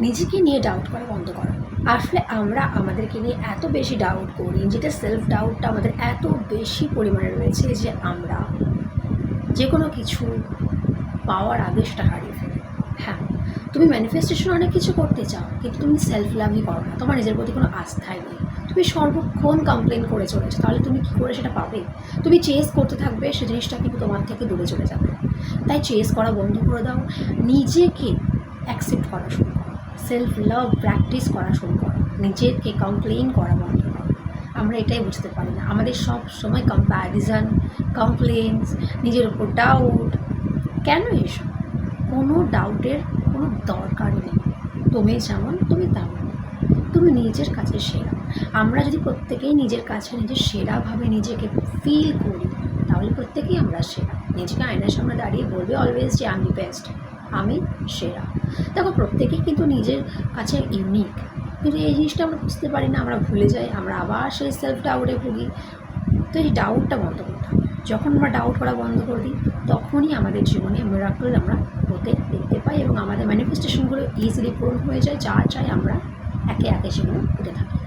নিজেকে নিয়ে ডাউট করা বন্ধ করো। আসলে আমরা আমাদেরকে নিয়ে এত বেশি ডাউট করি, যেটা সেলফ ডাউটটা আমাদের এত বেশি পরিমাণে রয়েছে যে আমরা যে কোনো কিছু পাওয়ার আগে সেটা হারিয়ে ফেলি। হ্যাঁ, তুমি ম্যানিফেস্টেশন অনেক কিছু করতে চাও, কিন্তু তুমি সেলফ লাভই করো না, তোমার নিজের প্রতি কোনো আস্থাই নেই। তুমি সর্বক্ষণ কমপ্লেন করে চলেছো, তাহলে তুমি কী করে সেটা পাবে? তুমি চেস করতে থাকবে, সে জিনিসটা কিন্তু তোমার থেকে দূরে চলে যাবে। তাই চেস করা বন্ধ করে দাও, নিজেকে অ্যাকসেপ্ট করা শুরু করো, সেলফ লাভ প্র্যাকটিস করা শুরু করো, নিজেকে কমপ্লেন করা বন্ধ করো। আমরা এটাই বুঝতে পারি না, আমাদের সব সময় কম্প্যারিজন, কমপ্লেন্স, নিজের উপর ডাউট। কেন এসব? কোনো ডাউটের কোনো দরকার নেই। তুমি যেমন তুমি তেমন, তুমি নিজের কাছে সেরা। আমরা যদি প্রত্যেকেই নিজের কাছে নিজের সেরাভাবে নিজেকে ফিল করি, তাহলে প্রত্যেকেই আমরা সেরা। নিজেকে আয়নার সামনে দাঁড়িয়ে বলবে অলওয়েজ যে আমি বেস্ট, আমি সেরা। দেখো, প্রত্যেকেই কিন্তু নিজের কাছে ইউনিক, কিন্তু এই জিনিসটা আমরা বুঝতে পারি না, আমরা ভুলে যাই, আমরা আবার সেই সেলফ ডাউটে ভুগি। তো এই ডাউটটা বন্ধ করতে হবে। যখন আমরা ডাউট করা বন্ধ করে দিই, তখনই আমাদের জীবনে মিরাকল আমরা হতে দেখতে পাই এবং আমাদের ম্যানিফেস্টেশনগুলো ইজিলি পূরণ হয়ে যায়, যা চাই আমরা একে একে সেগুলো পেতে থাকি।